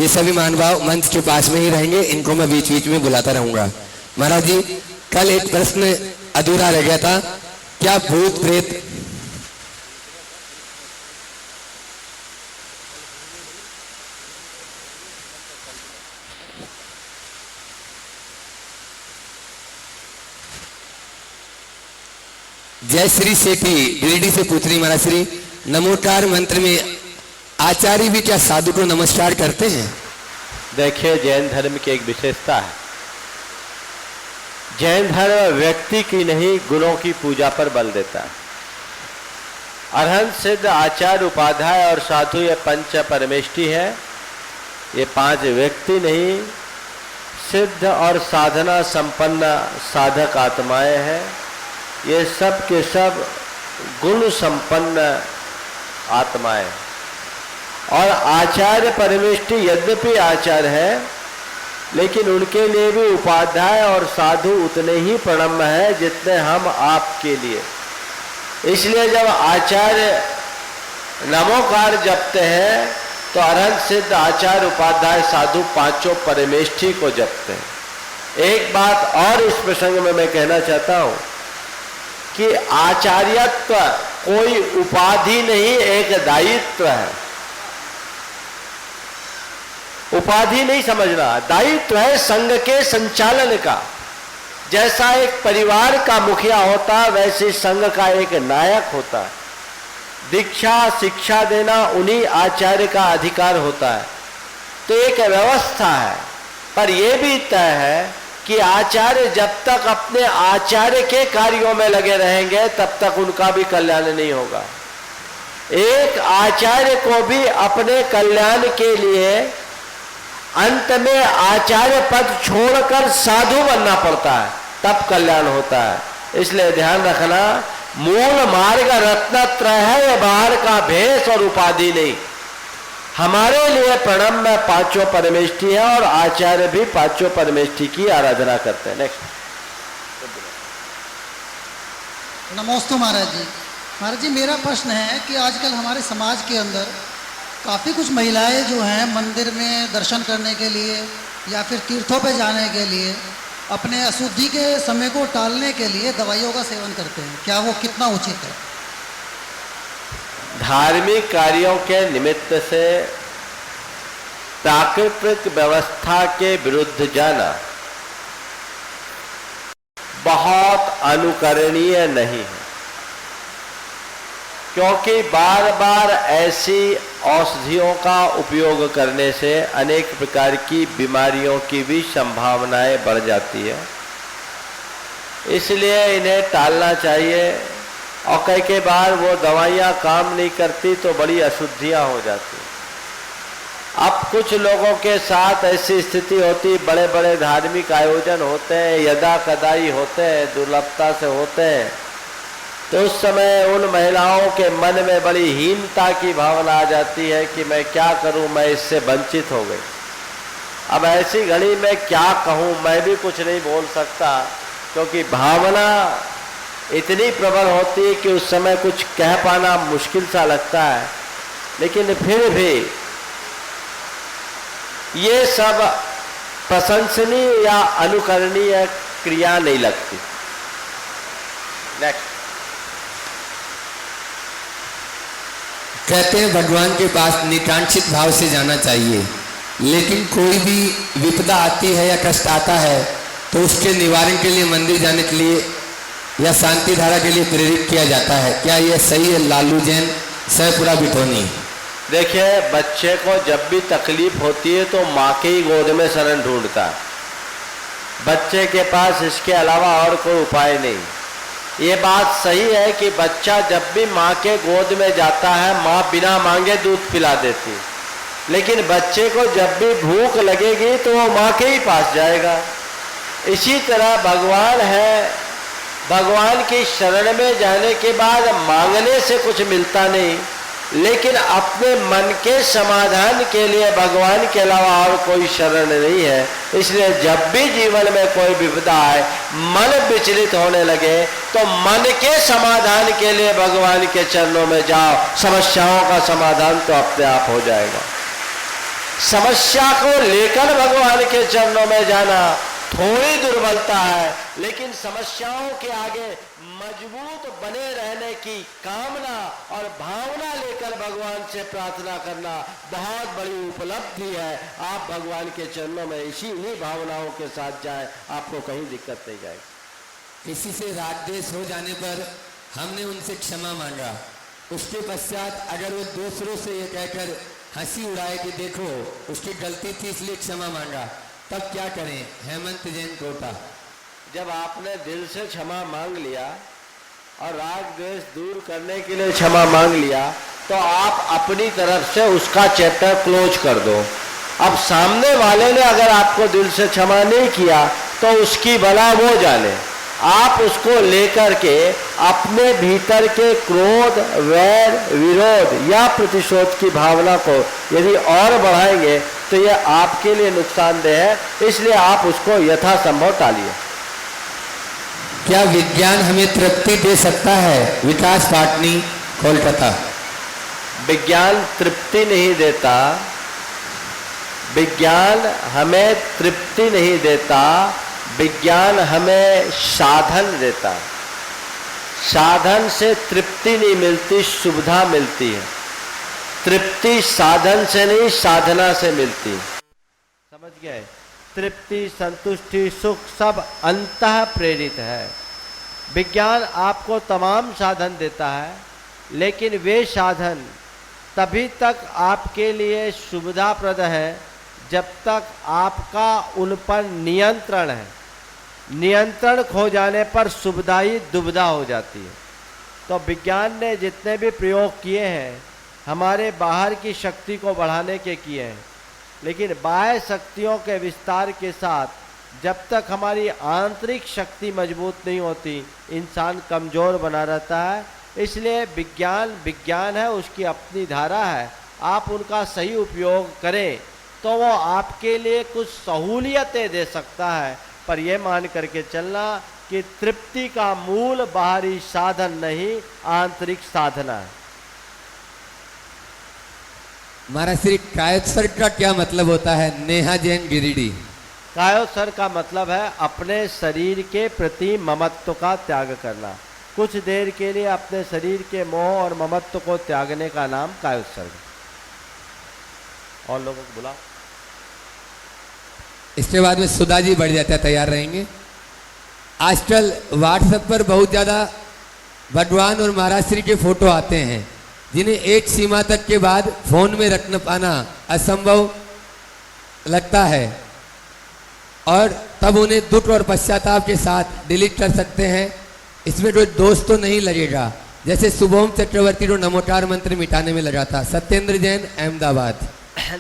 ये सभी महानुभाव मंच के पास में ही रहेंगे, इनको मैं बीच बीच में बुलाता रहूंगा। महाराज जी, कल एक प्रश्न अधूरा रह गया था, क्या भूत प्रेत जय श्री सेठी गिरिडीह से पूछ रही महाराज श्री, नमोकार मंत्र में आचार्य भी क्या साधु को नमस्कार करते हैं? देखिए, जैन धर्म की एक विशेषता है, जैन धर्म व्यक्ति की नहीं गुणों की पूजा पर बल देता है। अरहंत सिद्ध आचार्य उपाध्याय और साधु ये पंच परमेष्टि है। ये पांच व्यक्ति नहीं, सिद्ध और साधना संपन्न साधक आत्माएं हैं। ये सब के सब गुण संपन्न आत्माएं। और आचार्य परमेष्टि यद्यपि आचार्य है, लेकिन उनके लिए भी उपाध्याय और साधु उतने ही प्रणम्य है जितने हम आपके लिए। इसलिए जब आचार्य नमोकार जपते हैं तो अरहंत सिद्ध आचार्य उपाध्याय साधु पांचों परमेष्ठि को जपते हैं। एक बात और इस प्रसंग में मैं कहना चाहता हूं कि आचार्यत्व कोई उपाधि नहीं, एक दायित्व है। उपाधि नहीं समझना, दायित्व है संघ के संचालन का। जैसा एक परिवार का मुखिया होता है, वैसे संघ का एक नायक होता है। दीक्षा शिक्षा देना उन्हीं आचार्य का अधिकार होता है। तो एक व्यवस्था है, पर यह भी तय है कि आचार्य जब तक अपने आचार्य के कार्यों में लगे रहेंगे तब तक उनका भी कल्याण नहीं होगा। एक आचार्य को भी अपने कल्याण के लिए अंत में आचार्य पद छोड़कर साधु बनना पड़ता है, तब कल्याण होता है। इसलिए ध्यान रखना, मूल मार्ग रत्नत्रय है, ये बाहर का भेष और उपाधि नहीं। हमारे लिए प्रणम में पांचों परमेष्ठि है और आचार्य भी पांचों परमेष्ठि की आराधना करते हैं। नेक्स्ट। नमोस्तु महाराज जी। महाराज जी, मेरा प्रश्न है कि आजकल हमारे समाज के अंदर काफ़ी कुछ महिलाएं जो हैं मंदिर में दर्शन करने के लिए या फिर तीर्थों पे जाने के लिए अपने अशुद्धि के समय को टालने के लिए दवाइयों का सेवन करते हैं। क्या वो कितना उचित है? धार्मिक कार्यों के निमित्त से प्राकृतिक व्यवस्था के विरुद्ध जाना बहुत अनुकरणीय नहीं है, क्योंकि बार बार ऐसी औषधियों का उपयोग करने से अनेक प्रकार की बीमारियों की भी संभावनाएं बढ़ जाती है। इसलिए इन्हें टालना चाहिए। और कई बार वो दवाइयाँ काम नहीं करती तो बड़ी अशुद्धियाँ हो जाती। अब कुछ लोगों के साथ ऐसी स्थिति होती, बड़े बड़े धार्मिक आयोजन होते हैं, यदा कदाई होते हैं, दुर्लभता से होते हैं, तो उस समय उन महिलाओं के मन में बड़ी हीनता की भावना आ जाती है कि मैं क्या करूं, मैं इससे वंचित हो गई। अब ऐसी घड़ी में क्या कहूं, मैं भी कुछ नहीं बोल सकता, क्योंकि भावना इतनी प्रबल होती है कि उस समय कुछ कह पाना मुश्किल सा लगता है। लेकिन फिर भी ये सब प्रशंसनीय या अनुकरणीय क्रिया नहीं लगती। नेक्स्ट। कहते हैं भगवान के पास निकांक्षित भाव से जाना चाहिए, लेकिन कोई भी विपदा आती है या कष्ट आता है तो उसके निवारण के लिए मंदिर जाने के लिए या शांति धारा के लिए प्रेरित किया जाता है। क्या यह सही है? लालू जैन, सहपुरा बिठौनी। देखिए, बच्चे को जब भी तकलीफ होती है तो माँ के ही गोद में शरण ढूंढता है। बच्चे के पास इसके अलावा और कोई उपाय नहीं। ये बात सही है कि बच्चा जब भी माँ के गोद में जाता है, माँ बिना मांगे दूध पिला देती, लेकिन बच्चे को जब भी भूख लगेगी तो वो माँ के ही पास जाएगा। इसी तरह भगवान है, भगवान की शरण में जाने के बाद मांगने से कुछ मिलता नहीं, लेकिन अपने मन के समाधान के लिए भगवान के अलावा और कोई शरण नहीं है। इसलिए जब भी जीवन में कोई विपदा आए, मन विचलित होने लगे, तो मन के समाधान के लिए भगवान के चरणों में जाओ, समस्याओं का समाधान तो अपने आप हो जाएगा। समस्या को लेकर भगवान के चरणों में जाना थोड़ी दुर्बलता है, लेकिन समस्याओं के आगे मजबूत बने रहने की कामना और भावना लेकर भगवान से प्रार्थना करना बहुत बड़ी उपलब्धि है। आप भगवान के चरणों में इन्हीं भावनाओं के साथ जाएं, आपको कहीं दिक्कत नहीं जाएगी। किसी से राग द्वेष हो जाने पर हमने उनसे क्षमा मांगा, उसके पश्चात अगर वो दूसरों से ये कहकर हंसी उड़ाए कि देखो उसकी गलती थी इसलिए क्षमा मांगा, तब क्या करें? हेमंत जैन कोटा। जब आपने दिल से क्षमा मांग लिया और राग द्वेष दूर करने के लिए क्षमा मांग लिया, तो आप अपनी तरफ से उसका चैप्टर क्लोज कर दो। अब सामने वाले ने अगर आपको दिल से क्षमा नहीं किया तो उसकी भला वो जाने। आप उसको लेकर के अपने भीतर के क्रोध, वैर, विरोध या प्रतिशोध की भावना को यदि और बढ़ाएंगे तो यह आपके लिए नुकसानदेह है, इसलिए आप उसको यथासंभव टालिए। क्या विज्ञान हमें तृप्ति दे सकता है? विकास पाटनी, कोलकाता। विज्ञान तृप्ति नहीं देता, विज्ञान हमें तृप्ति नहीं देता, विज्ञान हमें साधन देता। साधन से तृप्ति नहीं मिलती, सुविधा मिलती है। तृप्ति साधन से नहीं, साधना से मिलती। समझ गए? तृप्ति, संतुष्टि, सुख सब अंतः प्रेरित है। विज्ञान आपको तमाम साधन देता है, लेकिन वे साधन तभी तक आपके लिए सुविधाप्रद है जब तक आपका उन पर नियंत्रण है। नियंत्रण खो जाने पर सुविधा ही दुविधा हो जाती है। तो विज्ञान ने जितने भी प्रयोग किए हैं हमारे बाहर की शक्ति को बढ़ाने के किए हैं, लेकिन बाह्य शक्तियों के विस्तार के साथ जब तक हमारी आंतरिक शक्ति मजबूत नहीं होती, इंसान कमज़ोर बना रहता है। इसलिए विज्ञान विज्ञान है, उसकी अपनी धारा है। आप उनका सही उपयोग करें तो वो आपके लिए कुछ सहूलियतें दे सकता है, पर यह मान करके चलना कि तृप्ति का मूल बाहरी साधन नहीं, आंतरिक साधना है। महाराज श्री कायोत्सर्ग का क्या मतलब होता है? नेहा जैन, गिरिडीह। कायोत्सर्ग का मतलब है अपने शरीर के प्रति ममत्व का त्याग करना। कुछ देर के लिए अपने शरीर के मोह और ममत्व को त्यागने का नाम कायोत्सर्ग। और लोगों को बुलाओ। इसके बाद में सुधा जी बढ़ जाता है, तैयार रहेंगे। आजकल व्हाट्सएप पर बहुत ज़्यादा भगवान और महाराज श्री के फोटो आते हैं, जिन्हें एक सीमा तक के बाद फोन में रख न पाना असंभव लगता है, और तब उन्हें दुख और पश्चाताप के साथ डिलीट कर सकते हैं। इसमें कोई दोष तो नहीं लगेगा, जैसे शुभम चक्रवर्ती को नमोकार मंत्र मिटाने में लगा था। सत्येंद्र जैन, अहमदाबाद।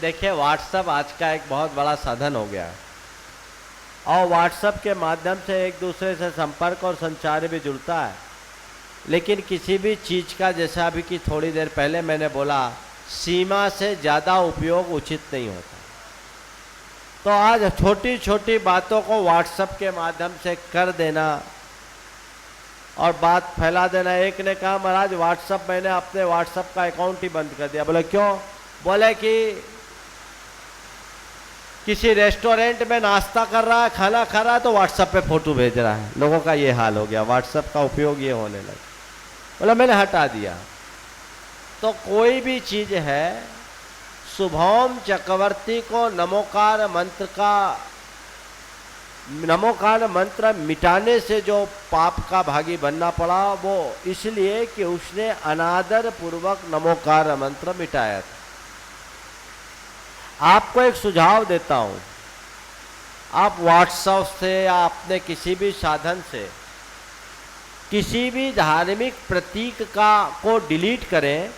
देखिए, व्हाट्सएप आज का एक बहुत बड़ा साधन हो गया है और व्हाट्सएप के माध्यम से एक दूसरे से संपर्क और संचार भी जुड़ता है, लेकिन किसी भी चीज़ का, जैसा अभी की थोड़ी देर पहले मैंने बोला, सीमा से ज़्यादा उपयोग उचित नहीं होता। तो आज छोटी छोटी बातों को व्हाट्सएप के माध्यम से कर देना और बात फैला देना। एक ने कहा, महाराज व्हाट्सएप, मैंने अपने व्हाट्सएप का अकाउंट ही बंद कर दिया। बोले क्यों? बोले कि किसी रेस्टोरेंट में नाश्ता कर रहा है, खाना खा रहा है, तो व्हाट्सएप पे फोटो भेज रहा है। लोगों का ये हाल हो गया, व्हाट्सएप का उपयोग ये होने लगा। बोला मैंने हटा दिया। तो कोई भी चीज़ है, शुभम चक्रवर्ती को नमोकार मंत्र मिटाने से जो पाप का भागी बनना पड़ा, वो इसलिए कि उसने अनादर पूर्वक नमोकार मंत्र मिटाया था। आपको एक सुझाव देता हूँ, आप व्हाट्सएप से या अपने किसी भी साधन से किसी भी धार्मिक प्रतीक को डिलीट करें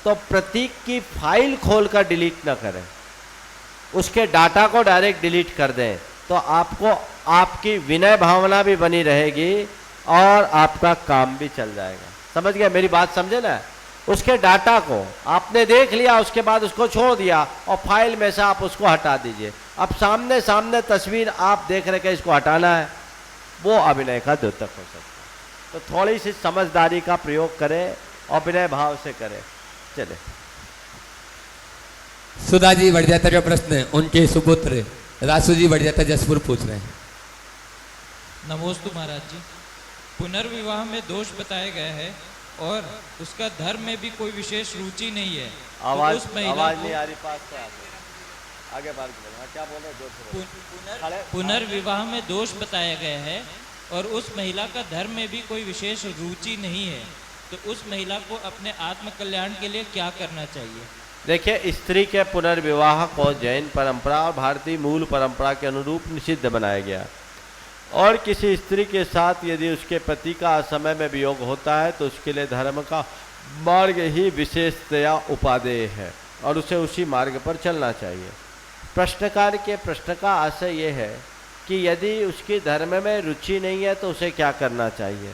तो प्रतीक की फाइल खोलकर डिलीट न करें, उसके डाटा को डायरेक्ट डिलीट कर दें, तो आपको आपकी विनय भावना भी बनी रहेगी और आपका काम भी चल जाएगा। समझ गए मेरी बात? समझे ना? उसके डाटा को आपने देख लिया, उसके बाद उसको छोड़ दिया और फाइल में से आप उसको हटा दीजिए। अब सामने सामने तस्वीर आप देख रहे कि इसको हटाना है, वो अभिनय का द्योतक हो सकता है। तो थोड़ी सी समझदारी का प्रयोग करें और विनय भाव से करें। चले, सुधा जी बढ़जाता का प्रश्न उनके सुपुत्र रासू जी बढ़जाता जसपुर पूछ रहे हैं। नमोस्तु महाराज जी। पुनर्विवाह में दोष बताए गए हैं और उसका धर्म में भी कोई विशेष रुचि नहीं है, आवाज तो उस महिला आवाज को नहीं आ रही, पास से आगे बात करो। हाँ, क्या बोल रहे हो? जोर से बोलो। पुनर्विवाह में दोष बताया गया है और उस महिला का धर्म में भी कोई विशेष रुचि नहीं है, तो उस महिला को अपने आत्म कल्याण के लिए क्या करना चाहिए? देखिए, स्त्री के पुनर्विवाह को जैन परंपरा और भारतीय मूल परंपरा के अनुरूप निषिद्ध बनाया गया और किसी स्त्री के साथ यदि उसके पति का असमय में वियोग होता है तो उसके लिए धर्म का मार्ग ही विशेषतया उपादेय है और उसे उसी मार्ग पर चलना चाहिए। प्रश्नकार के प्रश्न का आशय ये है कि यदि उसकी धर्म में रुचि नहीं है तो उसे क्या करना चाहिए।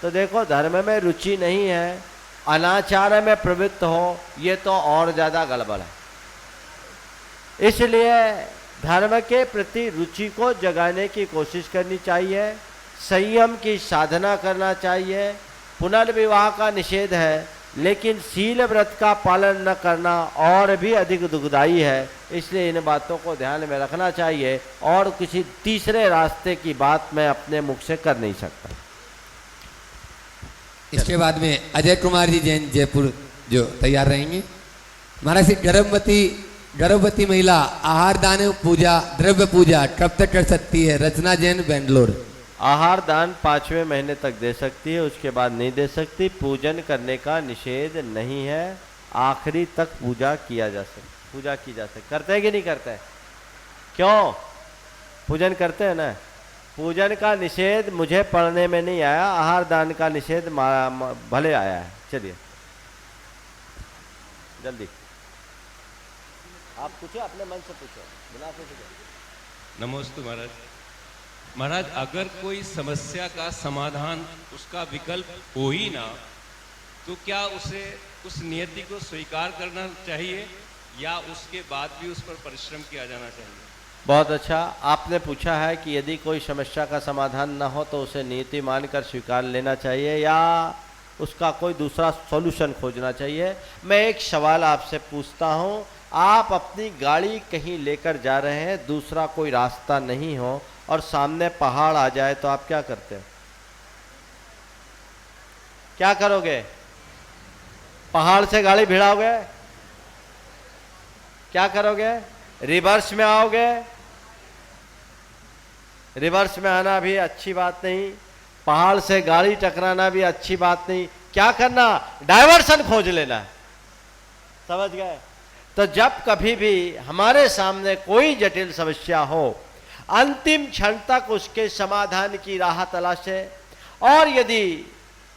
तो देखो, धर्म में रुचि नहीं है, अनाचार में प्रवृत्त हो, ये तो और ज़्यादा गड़बड़ है। इसलिए धर्म के प्रति रुचि को जगाने की कोशिश करनी चाहिए, संयम की साधना करना चाहिए। पुनर्विवाह का निषेध है, लेकिन शील व्रत का पालन न करना और भी अधिक दुखदायी है, इसलिए इन बातों को ध्यान में रखना चाहिए और किसी तीसरे रास्ते की बात मैं अपने मुख से कर नहीं सकता। इसके बाद में अजय कुमार जी जैन जयपुर जो तैयार रहेंगे। महाराज गर्भवती महिला आहार दान पूजा द्रव्य पूजा कब तक कर सकती है? रचना जैन बेंगलोर। आहार दान 5वें महीने तक दे सकती है, उसके बाद नहीं दे सकती। पूजन करने का निषेध नहीं है, आखिरी तक पूजा की जा सकती। करते हैं कि नहीं करते हैं? क्यों? पूजन करते हैं ना। पूजन का निषेध मुझे पढ़ने में नहीं आया, आहार दान का निषेध भले आया है। चलिए जल्दी आप पूछो, अपने मन से पूछो, बिना पूछो। नमस्ते महाराज। महाराज, अगर कोई समस्या का समाधान उसका विकल्प हो ही ना, तो क्या उसे उस नियति को स्वीकार करना चाहिए या उसके बाद भी उस पर परिश्रम किया जाना चाहिए? बहुत अच्छा, आपने पूछा है कि यदि कोई समस्या का समाधान ना हो तो उसे नीति मानकर स्वीकार लेना चाहिए या उसका कोई दूसरा सॉल्यूशन खोजना चाहिए। मैं एक सवाल आपसे पूछता हूँ, आप अपनी गाड़ी कहीं लेकर जा रहे हैं, दूसरा कोई रास्ता नहीं हो और सामने पहाड़ आ जाए तो आप क्या करते हैं? क्या करोगे? पहाड़ से गाड़ी भिड़ाओगे? क्या करोगे? रिवर्स में आओगे? रिवर्स में आना भी अच्छी बात नहीं, पहाड़ से गाड़ी टकराना भी अच्छी बात नहीं। क्या करना? डायवर्सन खोज लेना। समझ गए? तो जब कभी भी हमारे सामने कोई जटिल समस्या हो, अंतिम क्षण तक उसके समाधान की राह तलाशे और यदि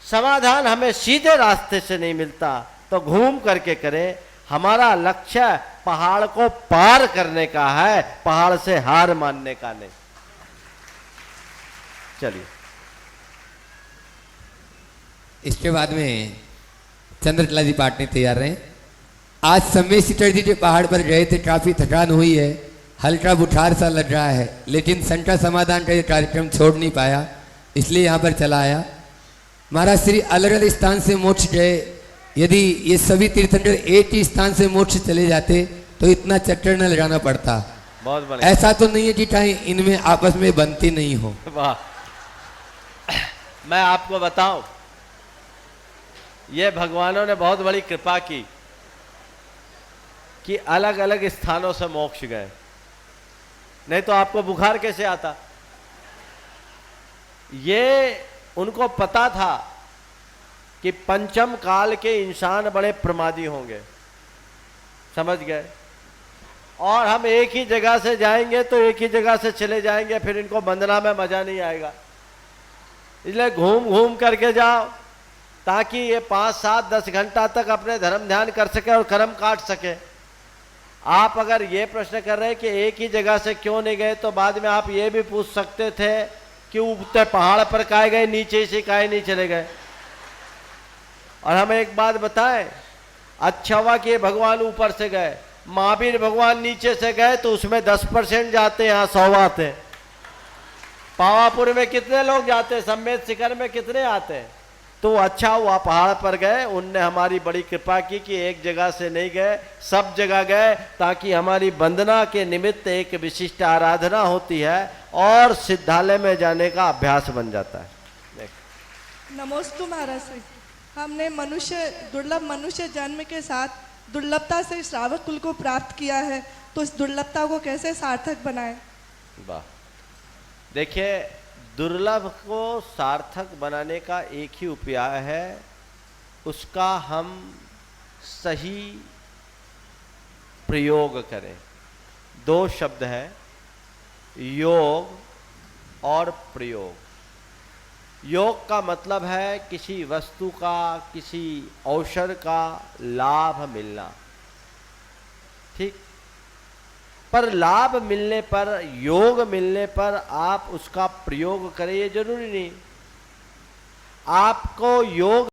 समाधान हमें सीधे रास्ते से नहीं मिलता तो घूम करके करें। हमारा लक्ष्य पहाड़ को पार करने का है, पहाड़ से हार मानने का नहीं। चलिए इसके बाद में चंद्रकला जी पाटनी तैयार रहे। आज समय सीटर जी के पहाड़ पर गए थे, काफी थकान हुई है, हल्का बुखार सा लग रहा है, लेकिन शंका समाधान का ये कार्यक्रम छोड़ नहीं पाया, इसलिए यहाँ पर चला आया। महाराज श्री अलग अलग स्थान से मोक्ष गए, यदि ये सभी तीर्थंकर एक ही स्थान से मोक्ष चले जाते तो इतना चक्कर न लगाना पड़ता। बहुत बढ़िया। ऐसा तो नहीं है कि कहीं इनमें आपस में बनती नहीं हो। वाह, मैं आपको बताऊं, ये भगवानों ने बहुत बड़ी कृपा की कि अलग अलग स्थानों से मोक्ष गए, नहीं तो आपको बुखार कैसे आता? ये उनको पता था कि पंचम काल के इंसान बड़े प्रमादी होंगे, समझ गए, और हम एक ही जगह से जाएंगे तो एक ही जगह से चले जाएंगे, फिर इनको बंदना में मजा नहीं आएगा। इसलिए घूम घूम करके जाओ ताकि ये 5, 7, 10 घंटा तक अपने धर्म ध्यान कर सके और कर्म काट सके। आप अगर ये प्रश्न कर रहे हैं कि एक ही जगह से क्यों नहीं गए, तो बाद में आप ये भी पूछ सकते थे कि ऊपर पहाड़ पर काहे गए, नीचे से काहे नहीं चले गए। और हम एक बात बताएं, अच्छा हुआ कि भगवान ऊपर से गए, महावीर भगवान नीचे से गए तो उसमें 10% जाते, यहाँ 100 आते हैं। पावापुर में कितने लोग जाते हैं, सम्मेद शिखर में कितने आते हैं? तो अच्छा हुआ पहाड़ पर गए, उनने हमारी बड़ी कृपा की कि एक जगह से नहीं गए, सब जगह गए, ताकि हमारी वंदना के निमित्त एक विशिष्ट आराधना होती है और सिद्धालय में जाने का अभ्यास बन जाता है। नमोस्तु महाराज श्री। हमने दुर्लभ मनुष्य जन्म के साथ दुर्लभता से श्रावक कुल को प्राप्त किया है, तो इस दुर्लभता को कैसे सार्थक बनाएं? वाह, देखिए, दुर्लभ को सार्थक बनाने का एक ही उपाय है, उसका हम सही प्रयोग करें। दो शब्द है, योग और प्रयोग। योग का मतलब है किसी वस्तु का, किसी औषध का लाभ मिलना, ठीक। पर लाभ मिलने पर, योग मिलने पर आप उसका प्रयोग करें, ये जरूरी नहीं। आपको योग